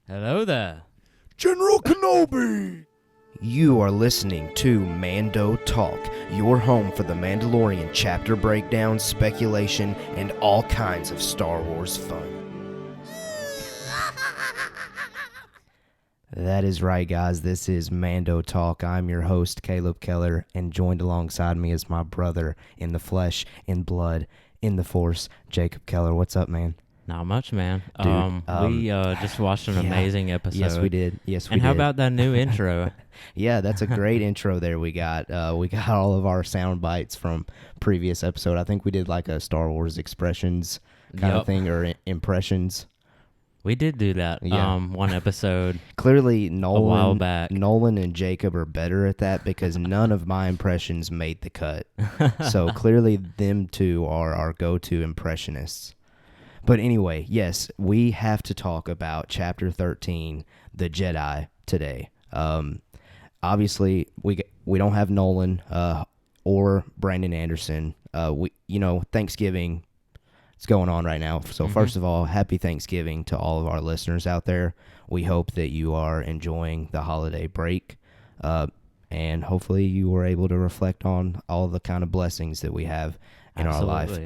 Hello there. General Kenobi! You are listening to Mando Talk, your home for the Mandalorian chapter breakdown, speculation, and all kinds of Star Wars fun. That is right, guys. This is Mando Talk. I'm your host, Caleb Keller, and joined alongside me is my brother in the flesh, in blood, in the force, Jacob Keller. What's up, man? Not much, man. Dude, we just watched an amazing episode. Yes, we did. And how about that new intro? Yeah, that's a great intro there we got. We got all of our sound bites from previous episode. I think we did like a Star Wars expressions kind of thing, or impressions. We did do that one episode. Clearly, a while back. Nolan and Jacob are better at that because none of my impressions made the cut. So clearly them two are our go-to impressionists. But anyway, yes, we have to talk about Chapter 13, The Jedi, today. Obviously, we don't have Nolan or Brandon Anderson. Thanksgiving is going on right now. So first of all, happy Thanksgiving to all of our listeners out there. We hope that you are enjoying the holiday break, and hopefully you were able to reflect on all the kind of blessings that we have in our life.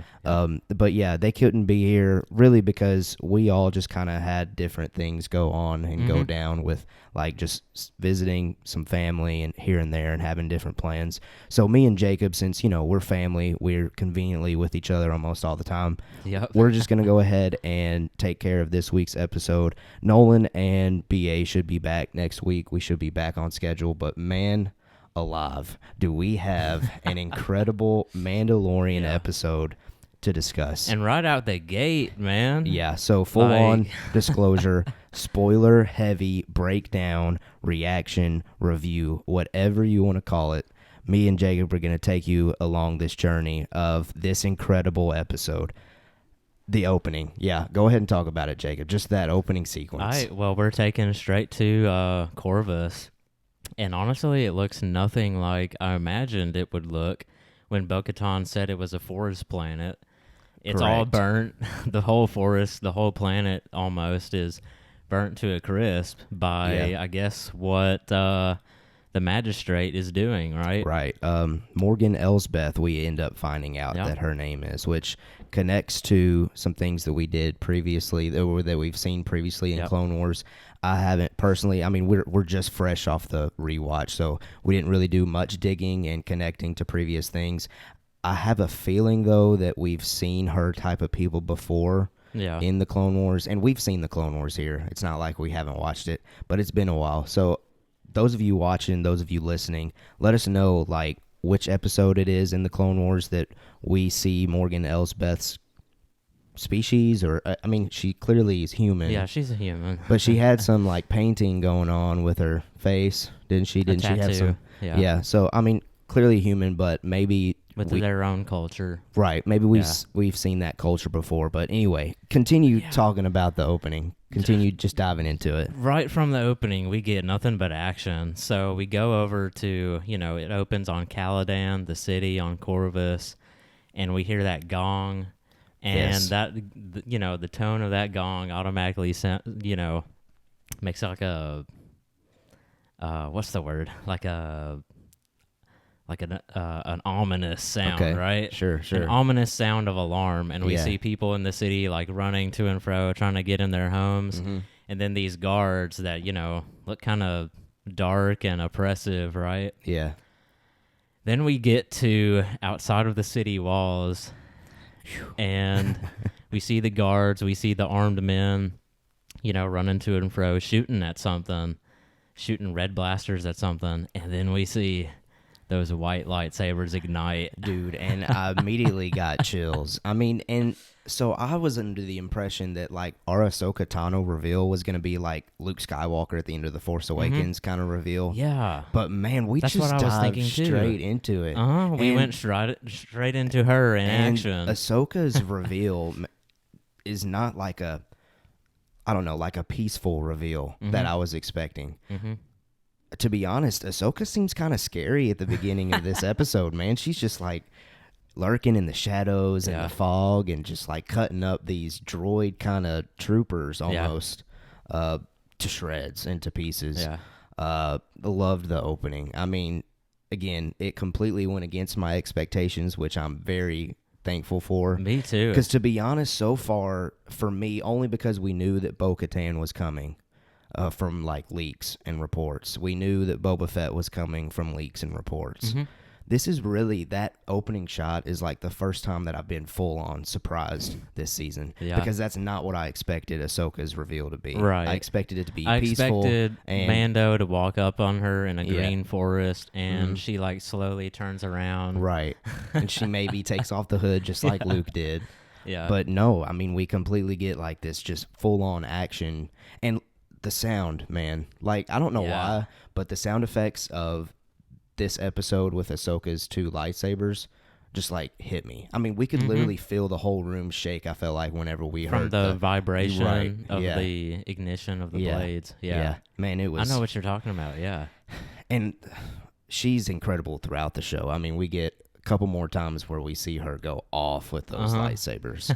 But yeah, they couldn't be here really because we all just kind of had different things go on and go down with like just visiting some family and here and there and having different plans. So me and Jacob, since, we're family, we're conveniently with each other almost all the time. Yep. We're just going to go ahead and take care of this week's episode. Nolan and BA should be back next week. We should be back on schedule, but man alive, do we have an incredible Mandalorian episode to discuss. And right out the gate, man. Yeah, so full-on disclosure, spoiler-heavy breakdown, reaction, review, whatever you want to call it. Me and Jacob are going to take you along this journey of this incredible episode. The opening. Yeah, go ahead and talk about it, Jacob. Just that opening sequence. Well, we're taking straight to Corvus. And honestly, it looks nothing like I imagined it would look when Bo-Katan said it was a forest planet. It's all burnt. The whole forest, the whole planet almost is burnt to a crisp by, I guess, what the magistrate is doing, right? Right. Morgan Elsbeth, we end up finding out that her name is, which connects to some things that we did previously, that we've seen previously in Clone Wars. I haven't personally. I mean, we're just fresh off the rewatch, so we didn't really do much digging and connecting to previous things. I have a feeling, though, that we've seen her type of people before in the Clone Wars, and we've seen the Clone Wars here. It's not like we haven't watched it, but it's been a while. So those of you watching, those of you listening, let us know, like, which episode it is in the Clone Wars that we see Morgan Elsbeth's species, or I mean, she clearly is human. Yeah, she's a human. But she had some like painting going on with her face, didn't she? Didn't she have some? Yeah. So I mean, clearly human, but maybe with their own culture. Right. Maybe we've seen that culture before. But anyway, continue talking about the opening. Continue just diving into it. Right from the opening, we get nothing but action. So we go over to, it opens on Caladan, the city on Corvus, and we hear that gong. And that, the tone of that gong automatically, makes like a, what's the word? Like an ominous sound, right? Sure. An ominous sound of alarm, and we see people in the city like running to and fro, trying to get in their homes, and then these guards that look kind of dark and oppressive, right? Yeah. Then we get to outside of the city walls. And we see the guards, we see the armed men, running to and fro, shooting at something, shooting red blasters at something, and then we see those white lightsabers ignite. Dude, and I immediately got chills. I mean, and so I was under the impression that, like, our Ahsoka Tano reveal was going to be like Luke Skywalker at the end of The Force Awakens kind of reveal. Yeah. But, man, That's just what I was dived thinking straight too. into it. We went straight into her in action. Ahsoka's reveal is not like a peaceful reveal that I was expecting. To be honest, Ahsoka seems kind of scary at the beginning of this episode, man. She's just like lurking in the shadows and the fog and just like cutting up these droid kind of troopers almost. to shreds and to pieces. Yeah. Loved the opening. I mean, again, it completely went against my expectations, which I'm very thankful for. Me too. Because to be honest, so far, for me, only because we knew that Bo-Katan was coming from, like, leaks and reports. We knew that Boba Fett was coming from leaks and reports. Mm-hmm. This is really, that opening shot is like the first time that I've been full-on surprised this season. Yeah. Because that's not what I expected Ahsoka's reveal to be. Right. I expected it to be I peaceful. expected and Mando to walk up on her in a Yeah. green forest, and Mhm. she, like, slowly turns around. Right. And she maybe takes off the hood just like Luke did. Yeah. But no, I mean, we completely get, like, this just full-on action. And the sound, man. Like, I don't know why, but the sound effects of this episode with Ahsoka's 2 lightsabers just, like, hit me. I mean, we could literally feel the whole room shake, I felt like, whenever we From heard the vibration of yeah. the ignition of the Yeah. blades. Yeah. Man, it was... I know what you're talking about, yeah. And she's incredible throughout the show. I mean, we get a couple more times where we see her go off with those lightsabers.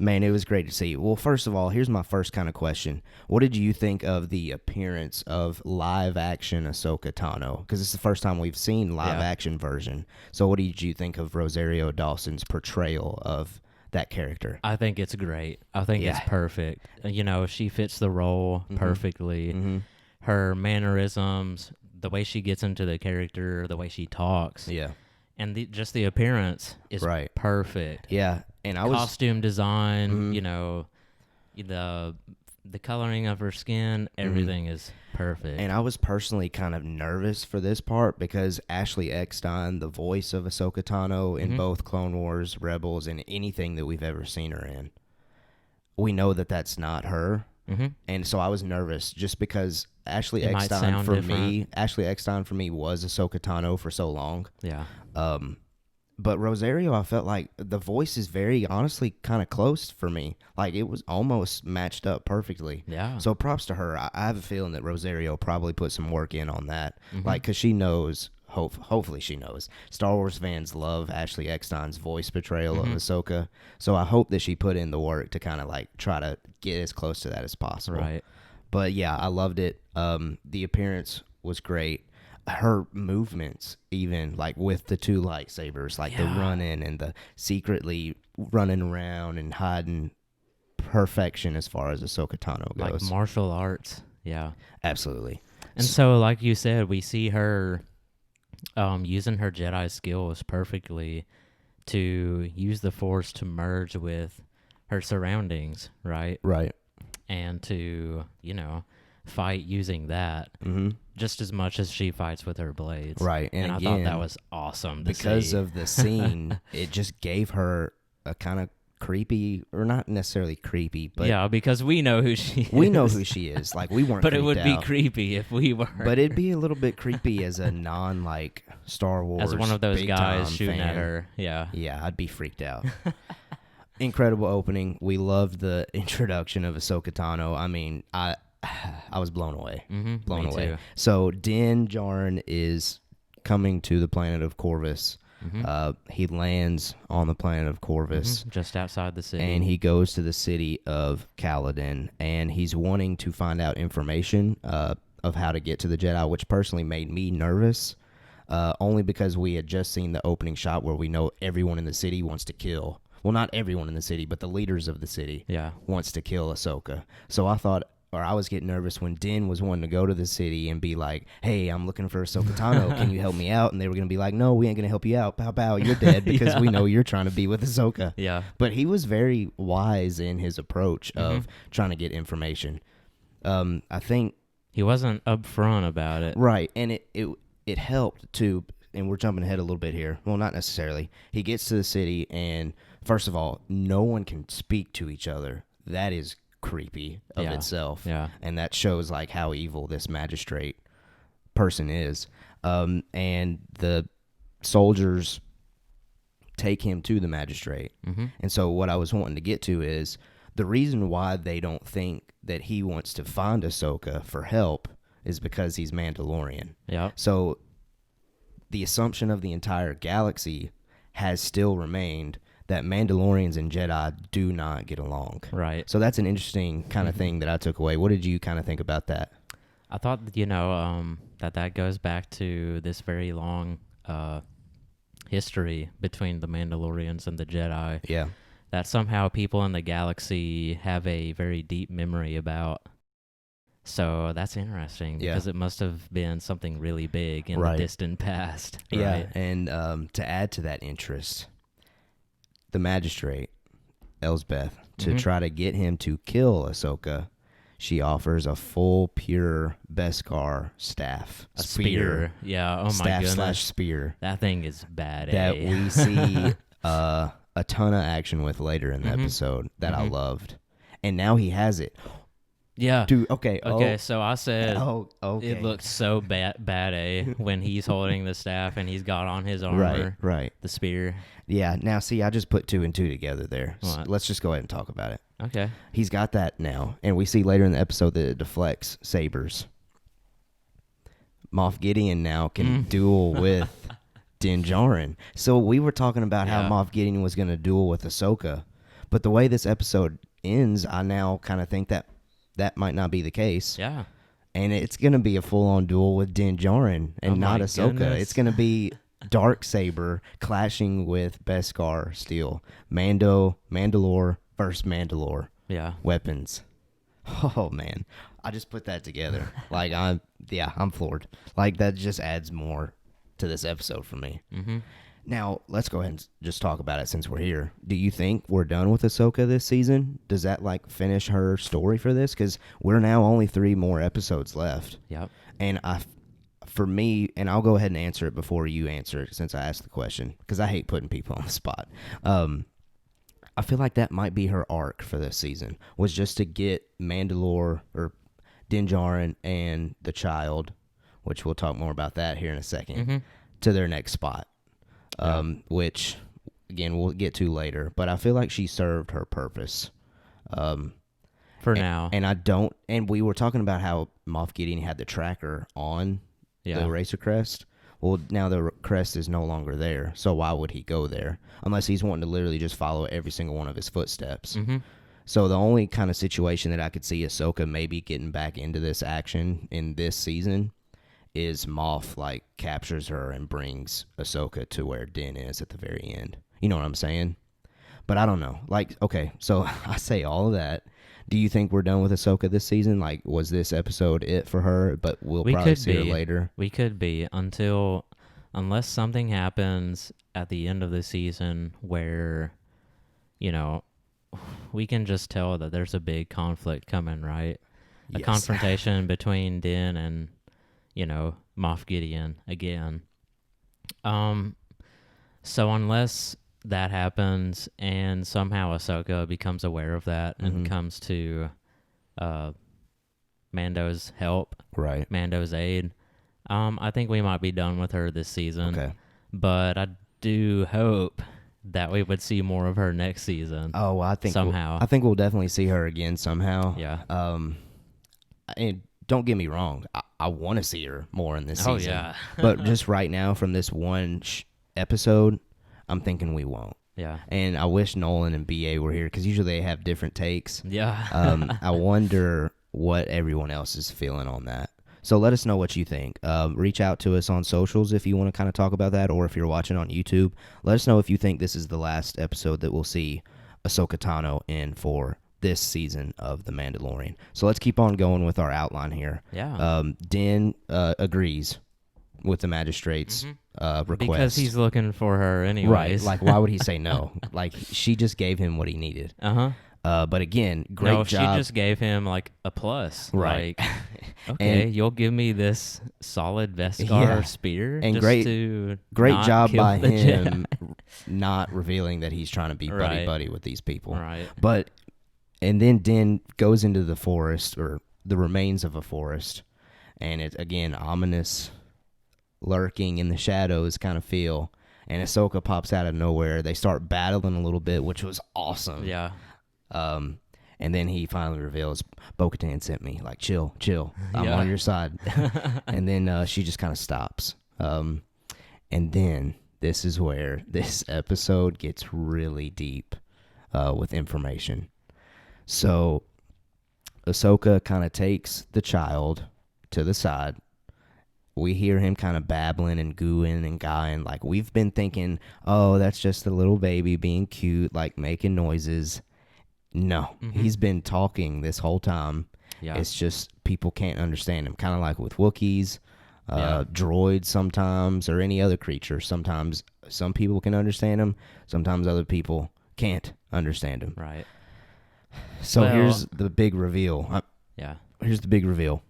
Man, it was great to see. Well, first of all, here's my first kind of question. What did you think of the appearance of live-action Ahsoka Tano? Because it's the first time we've seen live-action version. So what did you think of Rosario Dawson's portrayal of that character? I think it's great. I think it's perfect. You know, she fits the role perfectly. Mm-hmm. Her mannerisms, the way she gets into the character, the way she talks. Yeah. And just the appearance is perfect. Yeah. And I was... Costume design, you know, the coloring of her skin, everything is perfect. And I was personally kind of nervous for this part because Ashley Eckstein, the voice of Ahsoka Tano in both Clone Wars, Rebels, and anything that we've ever seen her in, we know that that's not her. And so I was nervous just because Ashley Eckstein for me was Ahsoka Tano for so long. Yeah. But Rosario, I felt like the voice is very honestly kind of close for me. Like, it was almost matched up perfectly. Yeah. So props to her. I have a feeling that Rosario probably put some work in on that. Like, because she knows, hopefully she knows, Star Wars fans love Ashley Eckstein's voice portrayal of Ahsoka. So I hope that she put in the work to kind of, like, try to get as close to that as possible. Right. But yeah, I loved it. The appearance was great. Her movements, even, like, with the 2 lightsabers, like the running and the secretly running around and hiding, perfection as far as Ahsoka Tano goes. Like martial arts. Yeah. Absolutely. And so, like you said, we see her using her Jedi skills perfectly to use the Force to merge with her surroundings, right? Right. And to, you know, fight using that just as much as she fights with her blades. Right. And again, I thought that was awesome to because see. of the scene, it just gave her a kind of creepy, or not necessarily creepy, but yeah, because we know who she is. we know who she is. Like, we weren't but it would out. be creepy if we were. But it'd be a little bit creepy as a non, like, Star Wars as one of those guys shooting fan. at her. Yeah. Yeah, I'd be freaked out. Incredible opening. We loved the introduction of Ahsoka Tano. I mean, I was blown away. Blown away. Too. So Din Djarin is coming to the planet of Corvus. He lands on the planet of Corvus. Just outside the city. And he goes to the city of Caladan. And he's wanting to find out information of how to get to the Jedi, which personally made me nervous. Only because we had just seen the opening shot where we know everyone in the city wants to kill. Well, not everyone in the city, but the leaders of the city wants to kill Ahsoka. So I was getting nervous when Din was wanting to go to the city and be like, hey, I'm looking for Ahsoka Tano. Can you help me out? And they were going to be like, no, we ain't going to help you out. Pow, pow, you're dead because we know you're trying to be with Ahsoka. Yeah. But he was very wise in his approach of trying to get information. I think... He wasn't upfront about it. Right. And it helped to... And we're jumping ahead a little bit here. Well, not necessarily. He gets to the city, and first of all, no one can speak to each other. That is creepy of itself. Yeah. And that shows, like, how evil this magistrate person is. And the soldiers take him to the magistrate. And so what I was wanting to get to is the reason why they don't think that he wants to find Ahsoka for help is because he's Mandalorian. Yeah. So the assumption of the entire galaxy has still remained that Mandalorians and Jedi do not get along. Right. So that's an interesting kind of thing that I took away. What did you kind of think about that? I thought, that goes back to this very long history between the Mandalorians and the Jedi. Yeah. That somehow people in the galaxy have a very deep memory about. So that's interesting because it must have been something really big in the distant past. Yeah, right? And to add to that interest, the magistrate, Elsbeth, to try to get him to kill Ahsoka, she offers a full, pure Beskar staff. A spear. Yeah, oh my goodness. Staff/spear. That thing is bad. That we see a ton of action with later in the episode that I loved. And now he has it. Yeah. Dude, okay. Okay, so I said okay. it looked so bad when he's holding the staff and he's got on his armor. Right. The spear. Yeah, now see, I just put 2 and 2 together there. So What? let's just go ahead and talk about it. Okay. He's got that now, and we see later in the episode that it deflects sabers. Moff Gideon now can duel with Din Djarin. So we were talking about how Moff Gideon was going to duel with Ahsoka, but the way this episode ends, I now kind of think that might not be the case. Yeah. And it's going to be a full-on duel with Din Djarin and not Ahsoka. Goodness. It's going to be Darksaber clashing with Beskar steel. Mandalore versus Mandalore. Yeah. Weapons. Oh, man. I just put that together. Like, I'm floored. Like, that just adds more to this episode for me. Mm-hmm. Now, let's go ahead and just talk about it since we're here. Do you think we're done with Ahsoka this season? Does that, finish her story for this? Because we're now only 3 more episodes left. Yep. And for me, and I'll go ahead and answer it before you answer it since I asked the question, because I hate putting people on the spot. I feel like that might be her arc for this season, was just to get Mandalore or Din Djarin and the child, which we'll talk more about that here in a second, to their next spot. Which, again, we'll get to later. But I feel like she served her purpose. For now. And we were talking about how Moff Gideon had the tracker on the Racer Crest. Well, now the crest is no longer there, so why would he go there? Unless he's wanting to literally just follow every single one of his footsteps. Mm-hmm. So the only kind of situation that I could see Ahsoka maybe getting back into this action in this season is Moff, captures her and brings Ahsoka to where Din is at the very end. You know what I'm saying? But I don't know. Okay, so I say all of that. Do you think we're done with Ahsoka this season? Was this episode it for her? But we'll probably see her later. We could be unless something happens at the end of the season where, we can just tell that there's a big conflict coming, right? A confrontation between Din and, Moff Gideon again. So unless that happens and somehow Ahsoka becomes aware of that and comes to Mando's help, right? Mando's aid, I think we might be done with her this season. Okay. But I do hope that we would see more of her next season. Oh, well, I think somehow. I think we'll definitely see her again somehow. Yeah. And don't get me wrong, I want to see her more in this season. Oh yeah. But just right now, from this one episode, I'm thinking we won't. Yeah. And I wish Nolan and BA were here because usually they have different takes. Yeah. I wonder what everyone else is feeling on that. So let us know what you think. Reach out to us on socials if you want to kind of talk about that, or if you're watching on YouTube, let us know if you think this is the last episode that we'll see Ahsoka Tano in for this season of The Mandalorian. So let's keep on going with our outline here. Yeah. Din agrees with the magistrate's request. Because he's looking for her anyways. Right. Why would he say no? She just gave him what he needed. Uh-huh. But again, great job. She just gave him a plus. Right. Okay, you'll give me this solid Beskar spear, and just great job by him not revealing that he's trying to be buddy with these people. Right. And then Din goes into the forest, or the remains of a forest, and it's again ominous, lurking in the shadows kind of feel. And Ahsoka pops out of nowhere. They start battling a little bit, which was awesome. Yeah. And then he finally reveals, Bo-Katan sent me. Chill. I'm on your side. And then she just kind of stops. And then this is where this episode gets really deep with information. So Ahsoka kind of takes the child to the side. We hear him kind of babbling and gooing and guying. Like, we've been thinking, oh, that's just a little baby being cute, like making noises. No, he's been talking this whole time. Yeah. It's just people can't understand him. Kind of like with Wookiees, droids sometimes, or any other creature. Sometimes some people can understand him. Sometimes other people can't understand him. Right. So here's the big reveal. Here's the big reveal.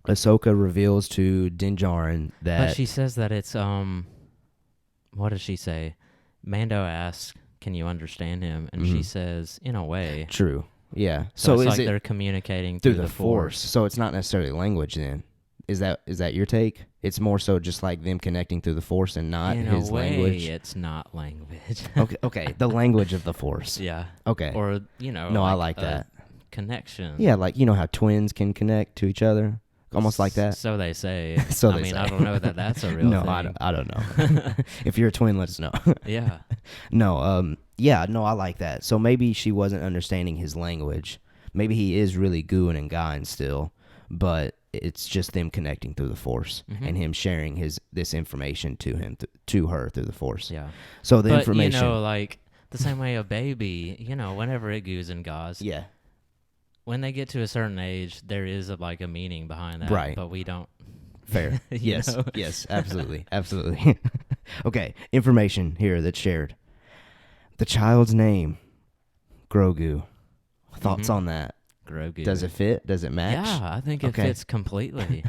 Ahsoka reveals to Din Djarin that... But she says that it's, what does she say? Mando asks, can you understand him? And she says, in a way. True. Yeah. So it's is like it they're communicating through the Force. So it's not necessarily language then. Is that your take? It's more so just like them connecting through the Force and not his language. It's not language. Okay. The language of the Force. Yeah. Okay. Or, No, I like that. Connection. Yeah, like, you know how twins can connect to each other? Almost like that. So they say. I mean, I don't know that that's a real no, thing. I don't know. If you're a twin, let us know. Yeah. No, I like that. So maybe she wasn't understanding his language. Maybe he is really gooing and guying still, but it's just them connecting through the Force and him sharing this information to her through the Force. Yeah. So the information, like the same way a baby, whenever it goos and gaws. Yeah. When they get to a certain age, there is a meaning behind that. Right. But we don't. Fair. Yes. Yes. Absolutely. Absolutely. Okay. Information here that's shared. The child's name, Grogu. Thoughts on that? Grogu. Does it fit? Does it match? Yeah, I think it fits completely.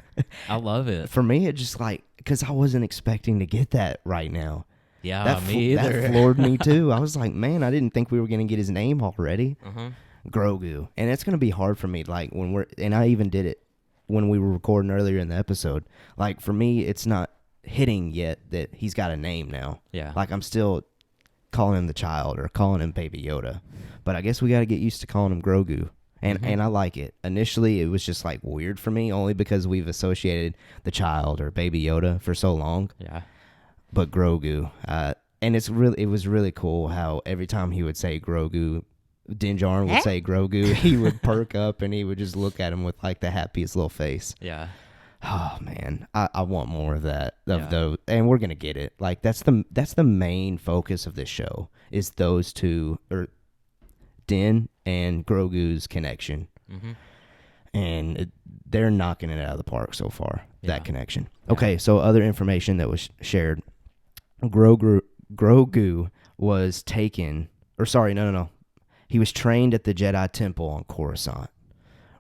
I love it. For me, it just because I wasn't expecting to get that right now. Yeah, me either. That floored me too. I was like, man, I didn't think we were going to get his name already. Uh-huh. Grogu. And it's going to be hard for me, and I even did it when we were recording earlier in the episode. Like, for me, it's not hitting yet that he's got a name now. Yeah. Like, I'm still calling him the child or calling him Baby Yoda. But I guess we got to get used to calling him Grogu. And I like it. Initially, it was just, weird for me, only because we've associated the child or Baby Yoda for so long. Yeah. But Grogu. And it was really cool how every time he would say Grogu, Din Djarin would say Grogu, he would perk up and he would just look at him with the happiest little face. Yeah. Oh man, I want more of that. Those, and we're gonna get it. That's the main focus of this show is those two, or Din and Grogu's connection, and they're knocking it out of the park so far. Yeah. That connection. Yeah. Okay, so other information that was shared. Grogu was taken, or sorry, no. He was trained at the Jedi Temple on Coruscant.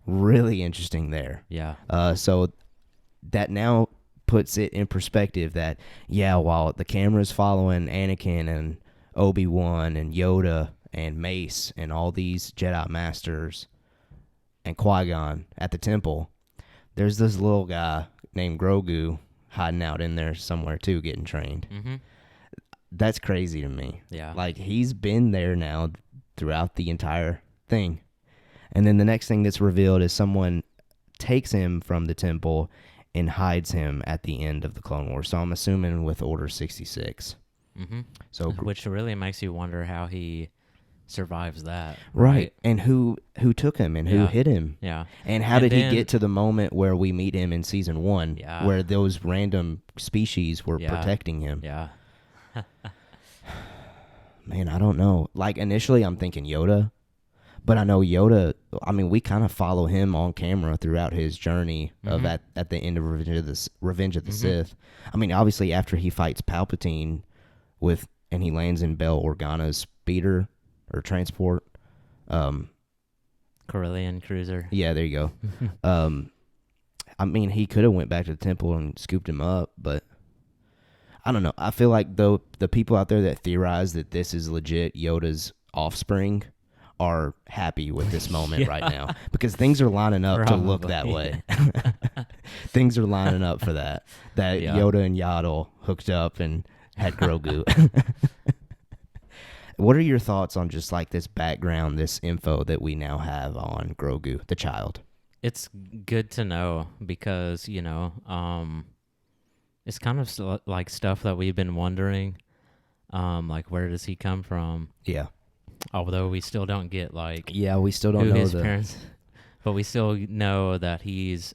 Really interesting there. Yeah. So that now puts it in perspective that, while the camera's following Anakin and Obi-Wan and Yoda and Mace and all these Jedi Masters and Qui-Gon at the temple, there's this little guy named Grogu hiding out in there somewhere too, getting trained. Mm-hmm. That's crazy to me. Yeah. He's been there now throughout the entire thing. And then the next thing that's revealed is someone takes him from the temple and hides him at the end of the Clone Wars. So I'm assuming with Order 66. Mm-hmm. So which really makes you wonder how he survives that. Right. And who took him and who hit him. Yeah. And how did he get to the moment where we meet him in season 1 where those random species were protecting him? Yeah. Man, I don't know. Initially I'm thinking Yoda, but I know Yoda, we kind of follow him on camera throughout his journey of at the end of Revenge of the Sith. Obviously after he fights Palpatine and he lands in Bail Organa's speeder or transport. Corellian cruiser. Yeah, there you go. He could have went back to the temple and scooped him up, but I don't know. I feel like the people out there that theorize that this is legit Yoda's offspring are happy with this moment right now because things are lining up to look that way. Things are lining up for that. Yoda and Yaddle hooked up and had Grogu. What are your thoughts on just this background, this info that we now have on Grogu, the child? It's good to know because, it's kind of like stuff that we've been wondering. Like where does he come from? Yeah. Although we still don't get like Yeah, we still don't who know his parents, but we still know that he's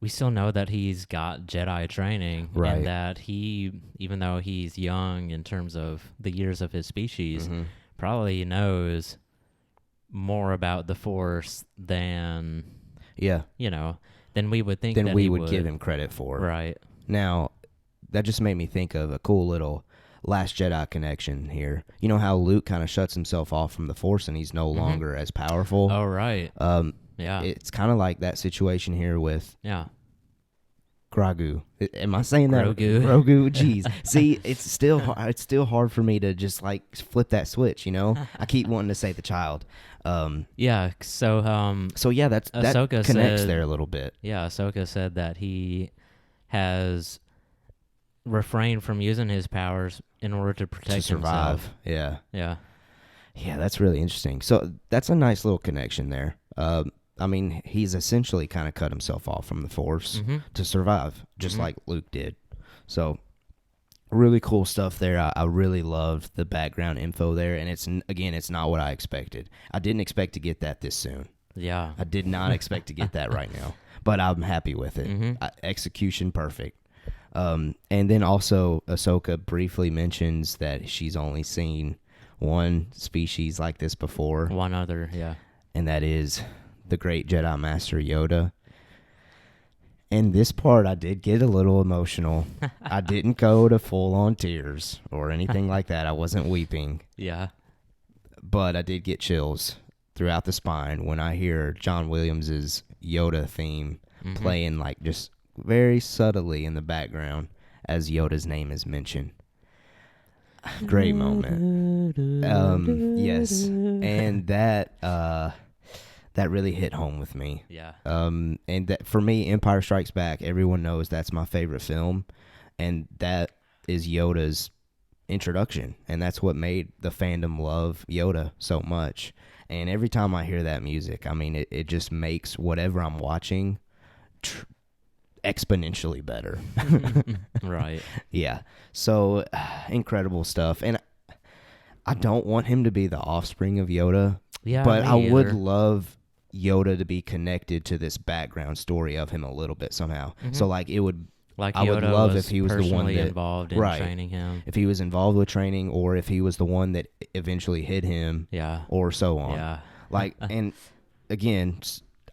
we still know that he's got Jedi training, Right. and that he, even though he's young in terms of the years of his species, probably knows more about the Force than than we would think. Than that we he would give him credit for. Right. Now, that just made me think of a cool little Last Jedi connection here. You know how Luke kind of shuts himself off from the Force and he's no longer as powerful? Oh, right. Yeah. It's kind of like that situation here with Yeah. Grogu. Am I saying that? Grogu. Grogu. Jeez. See, it's still hard for me to just like flip that switch. You know, I keep wanting to say the child. Yeah. So yeah, that Ahsoka connects said, there a little bit. Yeah, Ahsoka said that he has refrained from using his powers in order to protect survive. himself. Yeah. Yeah. That's really interesting. So that's a nice little connection there. I mean, he's essentially kind of cut himself off from the Force to survive, just like Luke did. So, really cool stuff there. I really loved the background info there, and it's not what I expected. I didn't expect to get that this soon. Yeah. I did not expect to get that right now, but I'm happy with it. Execution perfect. And then also, Ahsoka briefly mentions that she's only seen one species like this before. One other, yeah. And that is the great Jedi Master Yoda. And this part, I did get a little emotional. I didn't go to full-on tears or anything like that. I wasn't weeping. Yeah. But I did get chills throughout the spine when I hear John Williams' Yoda theme playing like just very subtly in the background as Yoda's name is mentioned. Great moment. Yes. And that really hit home with me. Yeah. And that for me, Empire Strikes Back, everyone knows that's my favorite film, and that is Yoda's introduction, and that's what made the fandom love Yoda so much. And every time I hear that music, I mean, it just makes whatever I'm watching exponentially better. Right. Yeah. So incredible stuff, and I don't want him to be the offspring of Yoda. Yeah, but I either. would love Yoda to be connected to this background story of him a little bit somehow. So like it would, like I would Yoda love was if he was the one that involved in training him. If he was involved with training, or if he was the one that eventually hid him, or so on. Yeah. Like, and again,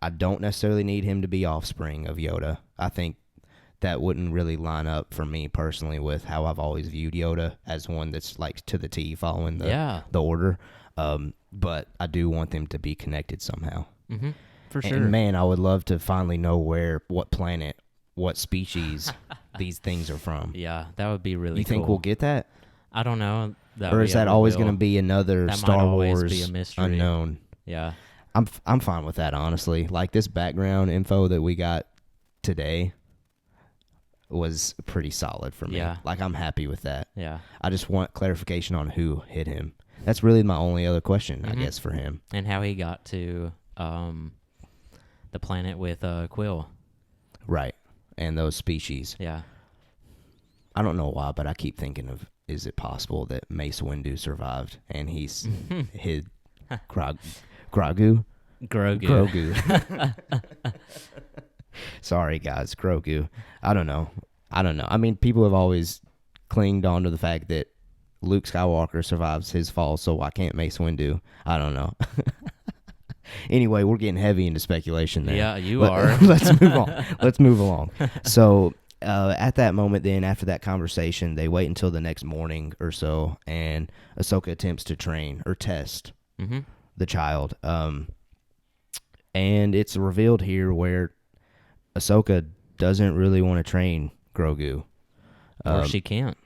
I don't necessarily need him to be offspring of Yoda. I think that wouldn't really line up for me personally with how I've always viewed Yoda as one that's like to the T following the order. But I do want them to be connected somehow. For sure. And man, I would love to finally know what planet, what species these things are from. Yeah, that would be really cool. You think we'll get that? I don't know. Or is that always going to be another that Star might always Wars be a mystery. unknown? Yeah. I'm fine with that, honestly. Like this background info that we got today was pretty solid for me. Yeah. Like I'm happy with that. Yeah. I just want clarification on who hit him. That's really my only other question, I guess, for him. And how he got to the planet with Quill. Right. And those species. Yeah. I don't know why, but I keep thinking of, is it possible that Mace Windu survived and he's hid Grogu? Grogu. Sorry, guys. Grogu. I don't know. I mean, people have always clinged on to the fact that Luke Skywalker survives his fall, so why can't Mace Windu? I don't know. Anyway, we're getting heavy into speculation there. Yeah, you are. Let's move on. Let's move along. So at that moment then, after that conversation, they wait until the next morning or so, and Ahsoka attempts to train or test the child. And it's revealed here where Ahsoka doesn't really want to train Grogu. Or she can't.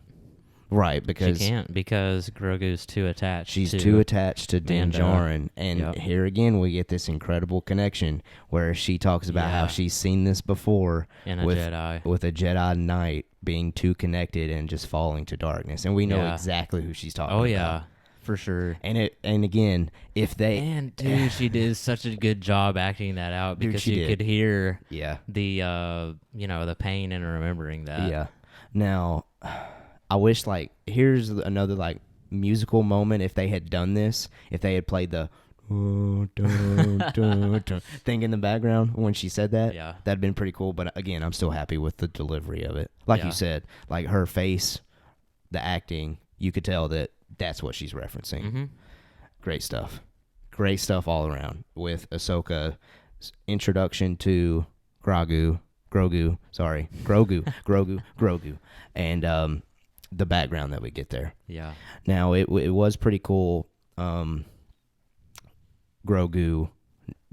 Right, because she can't, because Grogu's too attached. She's too attached to Din Djarin. And here again, we get this incredible connection where she talks about how she's seen this before with a Jedi Knight being too connected and just falling to darkness. And we know exactly who she's talking about. Oh, yeah, for sure. And again, if they And dude, she did such a good job acting that out because Dude, you could hear the the pain in remembering that. Yeah. Now, I wish here's another musical moment. If they had done this, if they had played the thing in the background when she said that, that'd been pretty cool. But again, I'm still happy with the delivery of it. Like you said, her face, the acting, you could tell that that's what she's referencing. Mm-hmm. Great stuff. Great stuff all around with Ahsoka's introduction to Grogu, and the background that we get there. Yeah. Now, it was pretty cool, Grogu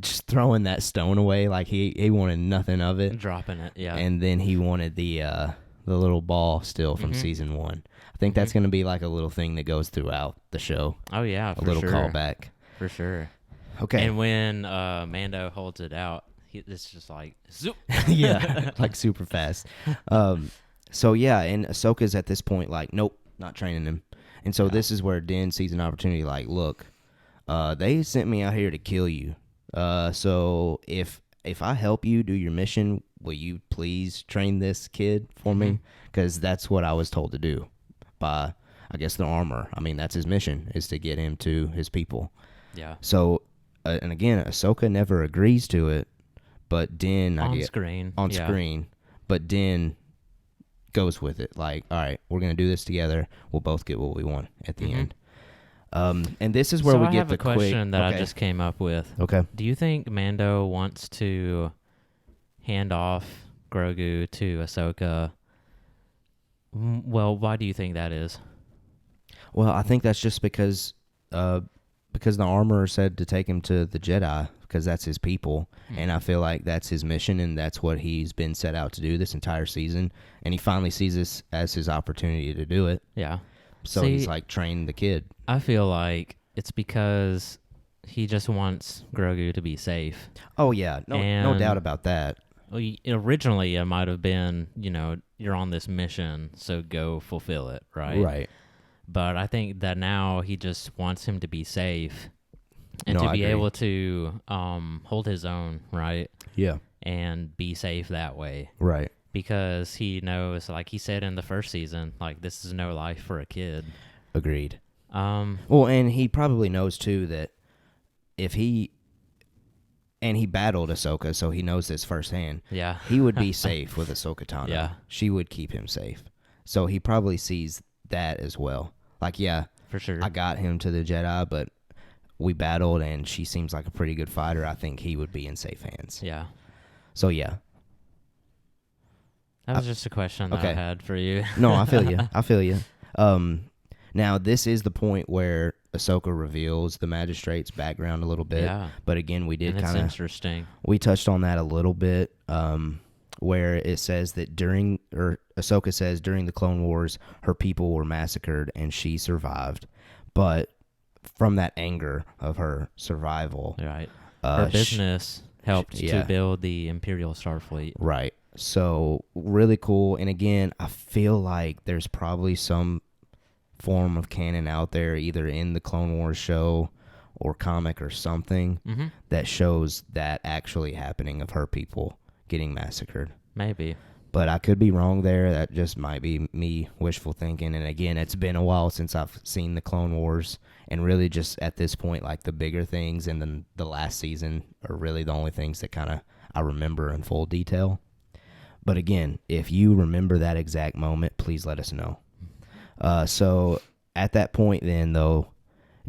just throwing that stone away, he wanted nothing of it. Dropping it, yeah. And then he wanted the little ball still from season 1. I think that's going to be a little thing that goes throughout the show. Oh, yeah, for sure. A little sure. callback. For sure. Okay. And when Mando holds it out, it's just zoop. Yeah, super fast. So, yeah, and Ahsoka's at this point nope, not training him. And so this is where Din sees an opportunity look, they sent me out here to kill you. So if I help you do your mission, will you please train this kid for me? Because that's what I was told to do by, I guess, the armor. I mean, that's his mission, is to get him to his people. Yeah. So, and again, Ahsoka never agrees to it, but Din... On screen. But Din goes with it. All right, we're going to do this together. We'll both get what we want at the end. And this is where we get the question that I just came up with. Okay. Do you think Mando wants to hand off Grogu to Ahsoka? Well, why do you think that is? Well, I think that's just because the armorer said to take him to the Jedi because that's his people, and I feel like that's his mission, and that's what he's been set out to do this entire season, and he finally sees this as his opportunity to do it. Yeah. So he's train the kid. I feel like it's because he just wants Grogu to be safe. Oh, yeah. No doubt about that. Originally, it might have been, you're on this mission, so go fulfill it, right? Right. But I think that now he just wants him to be safe and to be able to hold his own, right? Yeah. And be safe that way. Right. Because he knows, like he said in the first season, this is no life for a kid. Agreed. Well, and he probably knows, too, that if he battled Ahsoka, so he knows this firsthand. Yeah. He would be safe with Ahsoka Tano. Yeah. She would keep him safe. So he probably sees that as well. For sure. I got him to the Jedi, but we battled, and she seems like a pretty good fighter. I think he would be in safe hands. Yeah. So, yeah. That was just a question that I had for you. No, I feel you. Now, this is the point where Ahsoka reveals the magistrate's background a little bit. Yeah. But again, we did kind of... interesting. We touched on that a little bit, where it says that Ahsoka says during the Clone Wars, her people were massacred and she survived. But from that anger of her survival... Right. Her business helped to build the Imperial Starfleet. Right. So, really cool. And again, I feel like there's probably some form of canon out there, either in the Clone Wars show or comic or something, that shows that actually happening of her people getting massacred. Maybe. But I could be wrong there. That just might be me wishful thinking. And again, it's been a while since I've seen the Clone Wars. And really just at this point, the bigger things and then the last season are really the only things that kind of I remember in full detail. But again, if you remember that exact moment, please let us know. So at that point then, though,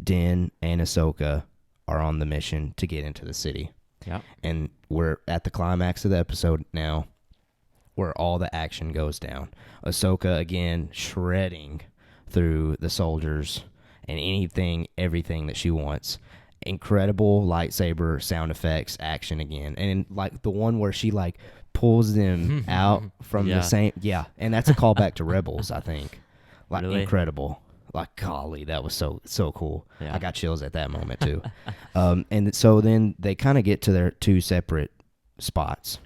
Din and Ahsoka are on the mission to get into the city. Yep. And we're at the climax of the episode now where all the action goes down. Ahsoka, again, shredding through the soldiers and everything that she wants. Incredible lightsaber sound effects action again. And the one where she pulls them out from the same... Yeah, and that's a callback to Rebels, I think. Really? Incredible. Golly, that was so cool. Yeah. I got chills at that moment, too. And so then they kind of get to their two separate spots.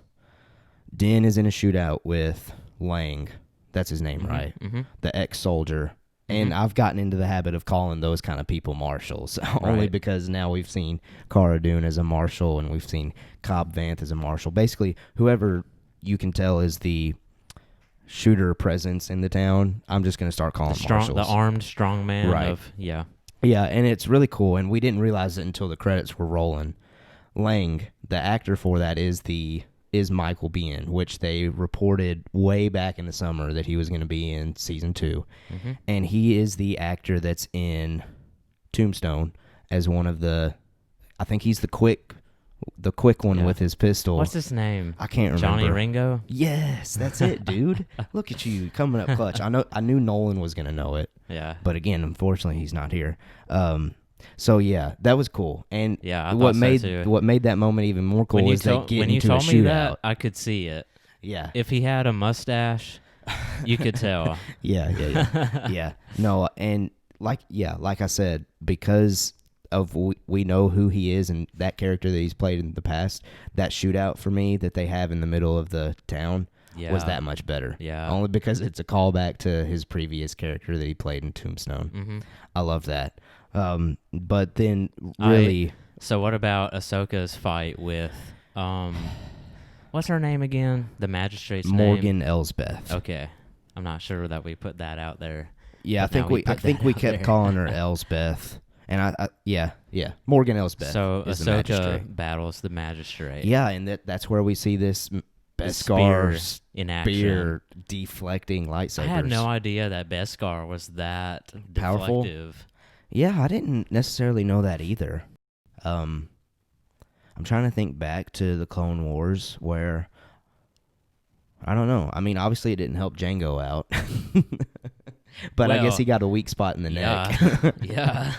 Din is in a shootout with Lang. That's his name, right? Mm-hmm. The ex-soldier. And I've gotten into the habit of calling those kind of people marshals, only Right. because now we've seen Cara Dune as a marshal and we've seen Cobb Vanth as a marshal. Basically, whoever you can tell is the shooter presence in the town, I'm just going to start calling marshals. The armed strong man Right. of, yeah. Yeah, and it's really cool, and we didn't realize it until the credits were rolling. Lang, the actor for that, is Michael Biehn, which they reported way back in the summer that he was going to be in season 2. And he is the actor that's in Tombstone as one of the, I think he's the quick one with his pistol. What's his name? I can't remember. Johnny Ringo? Yes, that's it, dude. Look at you coming up clutch. I knew Nolan was going to know it. Yeah. But again, unfortunately, he's not here. So yeah, that was cool. And Yeah, I what thought made so too. what made that moment even more cool is they get when you into a told me that, shootout. I could see it. Yeah. If he had a mustache, you could tell. Yeah. No, and like I said, because of we know who he is and that character that he's played in the past, that shootout for me that they have in the middle of the town was that much better. Yeah. Only because it's a callback to his previous character that he played in Tombstone. I love that. But then really... So what about Ahsoka's fight with... what's her name again? The magistrate's Morgan name? Elsbeth. Okay. I'm not sure that we put that out there. Yeah, I think we kept calling her Elsbeth. And I Morgan Elsbeth. So is the Ahsoka magistrate. Battles the magistrate. Yeah, and that's where we see this Beskar Beskar in action. spear deflecting lightsabers. I had no idea that Beskar was that Powerful? deflective. Yeah, I didn't necessarily know that either. I'm trying to think back to the Clone Wars where I don't know. I mean, obviously it didn't help Jango out. But I guess he got a weak spot in the neck. Yeah.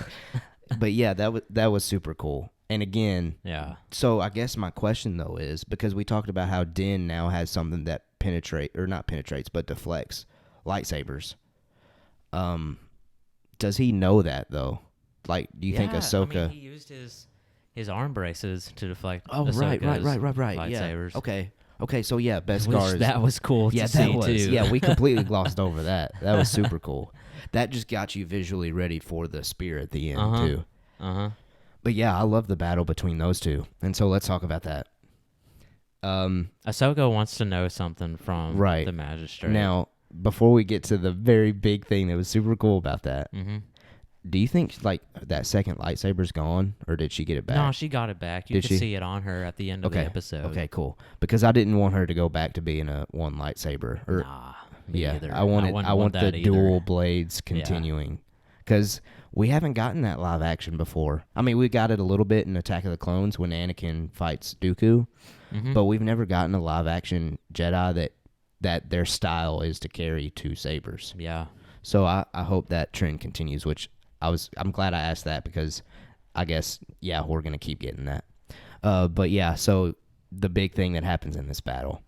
But yeah, that was super cool. And again, Yeah. so I guess my question though is, because we talked about how Din now has something that deflects lightsabers. Does he know that though? Like, do you think Ahsoka? I mean, he used his arm braces to deflect. Oh, Ahsoka's right. lightsabers. Yeah. Okay. So yeah, Beskar. That was cool to see too. Yeah, we completely glossed over that. That was super cool. That just got you visually ready for the spear at the end too. But yeah, I love the battle between those two, and so let's talk about that. Ahsoka wants to know something from the magistrate. Now, before we get to the very big thing that was super cool about that, do you think like that second lightsaber's gone, or did she get it back? No, she got it back. You Did could she? see it on her at the end of the episode. Okay, cool. Because I didn't want her to go back to being a one lightsaber. Nah, me either. I want the dual blades continuing. Because we haven't gotten that live action before. I mean, we got it a little bit in Attack of the Clones when Anakin fights Dooku, but we've never gotten a live action Jedi that their style is to carry two sabers. Yeah. So I hope that trend continues, which I'm glad I asked that because I guess, we're going to keep getting that. But yeah, so the big thing that happens in this battle,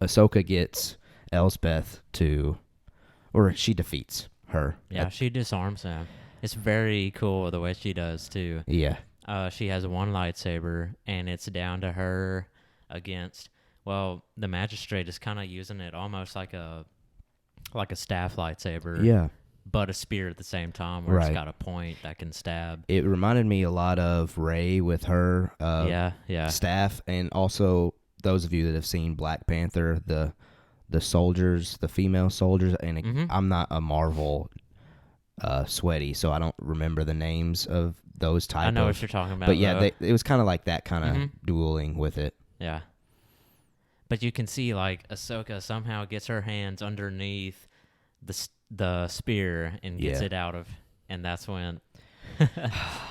Ahsoka gets Elsbeth she defeats her. Yeah, she disarms him. It's very cool the way she does too. Yeah. She has one lightsaber, and it's down to her against. Well, the magistrate is kind of using it almost like a staff lightsaber. Yeah. But a spear at the same time, where it's got a point that can stab. It reminded me a lot of Rey with her staff, and also those of you that have seen Black Panther, the soldiers, the female soldiers, and I'm not a Marvel sweaty, so I don't remember the names of those type. I know what you're talking about. But yeah, it was kind of like that kind of dueling with it. Yeah. But you can see like Ahsoka somehow gets her hands underneath the spear and gets it out of, and that's when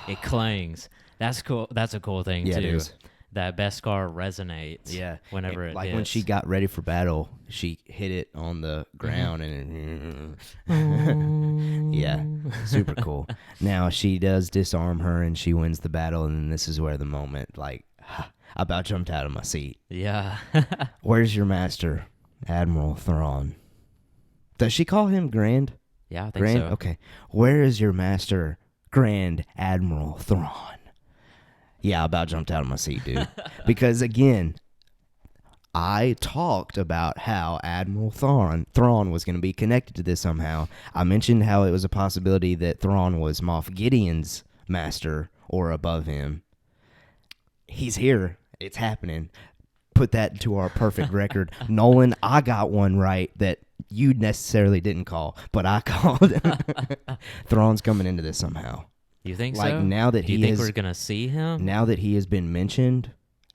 it clangs. That's cool. That's a cool thing too. It is. That Beskar resonates. Yeah, whenever it like hits. when she got ready for battle, she hit it on the ground and yeah, super cool. Now she does disarm her and she wins the battle, and then this is where the moment I about jumped out of my seat. Yeah. Where's your master, Admiral Thrawn? Does she call him Grand? Yeah, I think Grand? so. Okay. Where is your master, Grand Admiral Thrawn? Yeah, I about jumped out of my seat, dude. Because, again, I talked about how Admiral Thrawn was going to be connected to this somehow. I mentioned how it was a possibility that Thrawn was Moff Gideon's master or above him. He's here. It's happening. Put that to our perfect record. Nolan, I got one right that you necessarily didn't call, but I called. Thrawn's coming into this somehow. You think like, so? Now that Do you think we're going to see him? Now that he has been mentioned,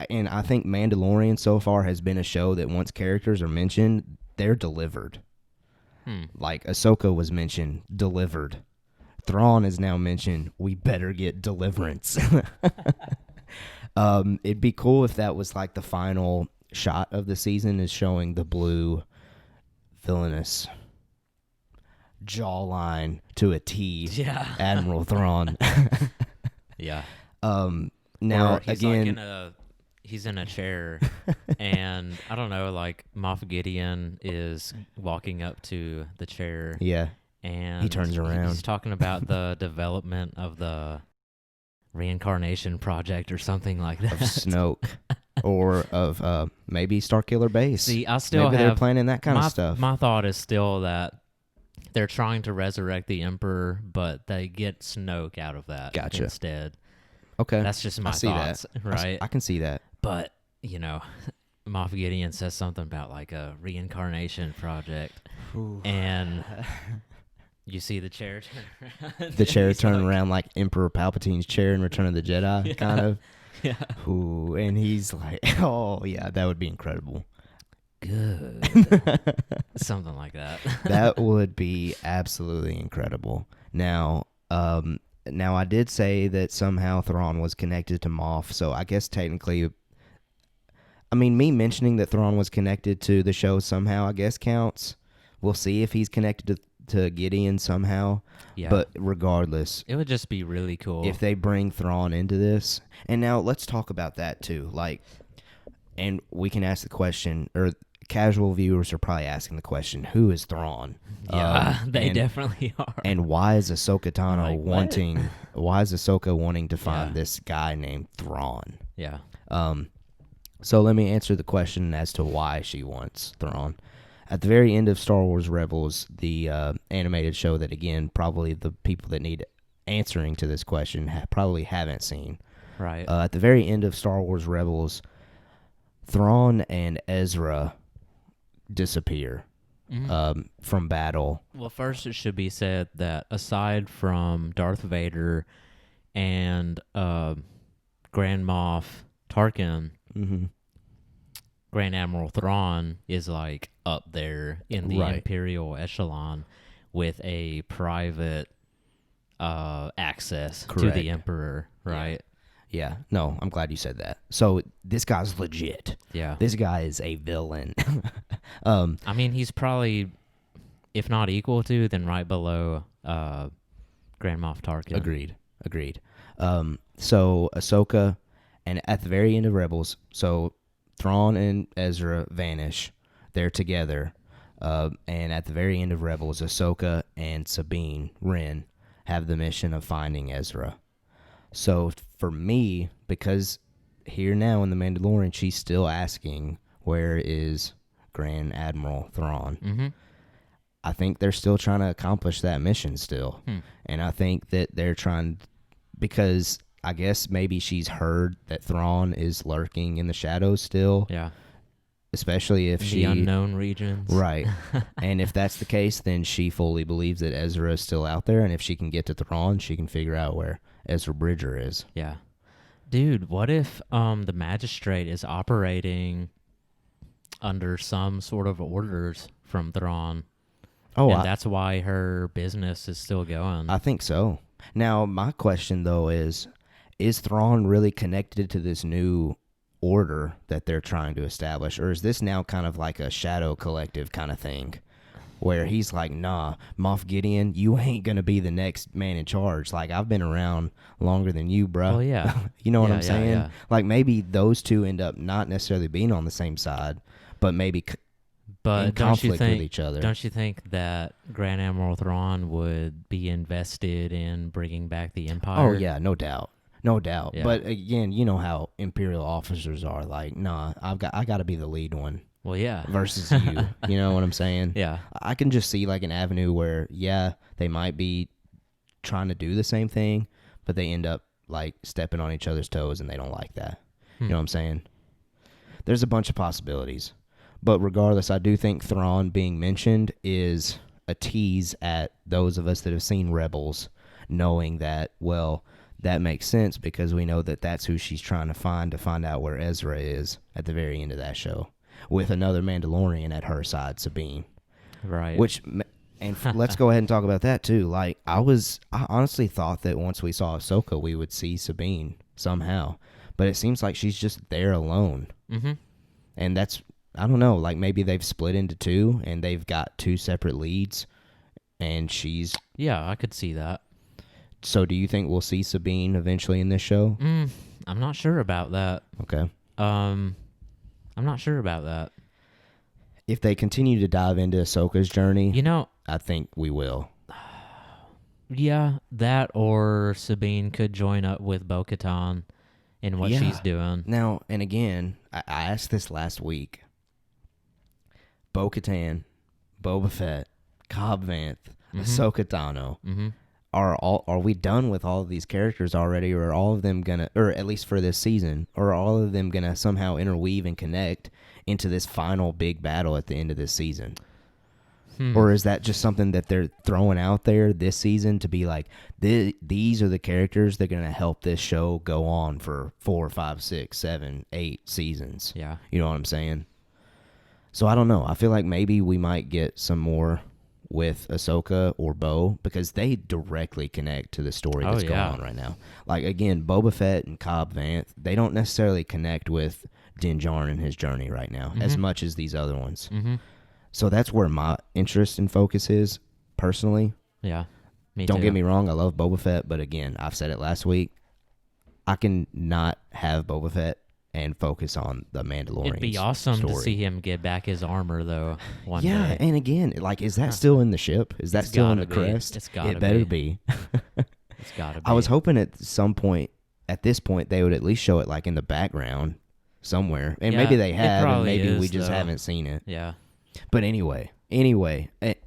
and I think Mandalorian so far has been a show that once characters are mentioned, they're delivered. Like Ahsoka was mentioned, delivered. Thrawn is now mentioned, we better get deliverance. It'd be cool if that was like the final shot of the season is showing the blue villainous jawline to a T. Yeah. Admiral Thrawn. Yeah. Now or he's again, like he's in a chair, and I don't know, like Moff Gideon is walking up to the chair. Yeah. And he turns around. He's talking about the development of the reincarnation project or something like that. Of Snoke. Or of maybe Starkiller Base. See, I still maybe have they're planning that kind of stuff. My thought is still that they're trying to resurrect the Emperor, but they get Snoke out of that instead. Okay. That's just my thoughts, right? I can see that. But, Moff Gideon says something about like a reincarnation project. Ooh. And you see the chair turn around. The chair turn around like Emperor Palpatine's chair in Return of the Jedi, kind of. Yeah. Ooh, and he's like, oh, yeah, that would be incredible. Good. Something like that. That would be absolutely incredible. Now I did say that somehow Thrawn was connected to Moff, so I guess technically, me mentioning that Thrawn was connected to the show somehow, I guess counts. We'll see if he's connected to Gideon somehow. Yeah. But regardless, it would just be really cool if they bring Thrawn into this. And now let's talk about that too. And we can ask the question, or casual viewers are probably asking the question, who is Thrawn? Yeah, they definitely are. And why is Ahsoka Tano like, why is Ahsoka wanting to find this guy named Thrawn? Yeah. So let me answer the question as to why she wants Thrawn. At the very end of Star Wars Rebels, the animated show that, again, probably the people that need answering to this question probably haven't seen. Right. At the very end of Star Wars Rebels, Thrawn and Ezra disappear from battle. Well, first it should be said that aside from Darth Vader and Grand Moff Tarkin, Grand Admiral Thrawn is like up there in the Imperial echelon with a private access to the Emperor, right? Yeah, no, I'm glad you said that. So this guy's legit. Yeah. This guy is a villain. He's probably, if not equal to, then right below Grand Moff Tarkin. Agreed. So Ahsoka, and at the very end of Rebels, so Thrawn and Ezra vanish. They're together. And at the very end of Rebels, Ahsoka and Sabine Wren have the mission of finding Ezra. So for me, because here now in The Mandalorian, she's still asking, where is Grand Admiral Thrawn? I think they're still trying to accomplish that mission still. And I think that they're trying, because I guess maybe she's heard that Thrawn is lurking in the shadows still. Yeah. Especially if the unknown regions. Right. And if that's the case, then she fully believes that Ezra is still out there, and if she can get to Thrawn, she can figure out where Ezra Bridger is. Yeah. Dude, what if the magistrate is operating under some sort of orders from Thrawn? Oh, and that's why her business is still going. I think so. Now, my question, though, is Thrawn really connected to this new order that they're trying to establish, or is this now kind of like a shadow collective kind of thing where he's like, nah, Moff Gideon, you ain't gonna be the next man in charge. Like, I've been around longer than you, bro. Oh yeah. You know what I'm saying? Yeah. Like, maybe those two end up not necessarily being on the same side, but maybe in conflict with each other. Don't you think that Grand Admiral Thrawn would be invested in bringing back the Empire? Oh yeah, no doubt. No doubt. Yeah. But again, you know how Imperial officers are. Like, nah, I got to be the lead one. Well, yeah. Versus you. You know what I'm saying? Yeah. I can just see like an avenue where, yeah, they might be trying to do the same thing, but they end up like stepping on each other's toes and they don't like that. You know what I'm saying? There's a bunch of possibilities. But regardless, I do think Thrawn being mentioned is a tease at those of us that have seen Rebels, knowing that, well, that makes sense because we know that that's who she's trying to find out where Ezra is at the very end of that show, with another Mandalorian at her side, Sabine. Right. Let's go ahead and talk about that too. Like, I honestly thought that once we saw Ahsoka, we would see Sabine somehow, but it seems like she's just there alone. Mm-hmm. And that's, I don't know, like maybe they've split into two and they've got two separate leads, and she's... Yeah, I could see that. So do you think we'll see Sabine eventually in this show? I'm not sure about that. Okay. I'm not sure about that. If they continue to dive into Ahsoka's journey, You know, I think we will. yeah, that or Sabine could join up with Bo-Katan in what she's doing. Now, and again, I asked this last week. Bo-Katan, Boba Fett, Cobb Vanth, Ahsoka Tano. Mm-hmm. Are we done with all of these characters already, or are all of them gonna, or at least for this season, or are all of them gonna somehow interweave and connect into this final big battle at the end of this season? Or is that just something that they're throwing out there this season to be like, these are the characters that are gonna help this show go on for 4, 5, 6, 7, 8 seasons? Yeah. You know what I'm saying? So I don't know. I feel like maybe we might get some more with Ahsoka or Bo, because they directly connect to the story that's going on right now. Like, again, Boba Fett and Cobb Vanth, they don't necessarily connect with Din Djarin and his journey right now as much as these other ones. Mm-hmm. So that's where my interest and focus is, personally. Yeah, me Don't too. get me wrong, I love Boba Fett, but again, I've said it last week, I can not have Boba Fett and focus on the Mandalorian. It'd be awesome story. to see him get back his armor, though, one day. Yeah, and again, like, is that still in the ship? Is that still in the crest? It's gotta It better be. It's gotta be. I was hoping at some point, at this point, they would at least show it, like, in the background somewhere. And Yeah, maybe they it have, and probably maybe we is, just though. haven't seen it. Yeah. But anyway,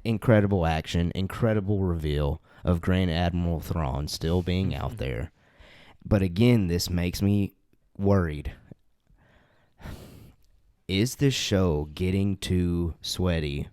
incredible action, incredible reveal of Grand Admiral Thrawn still being out there. But again, this makes me worried. Is this show getting too sweaty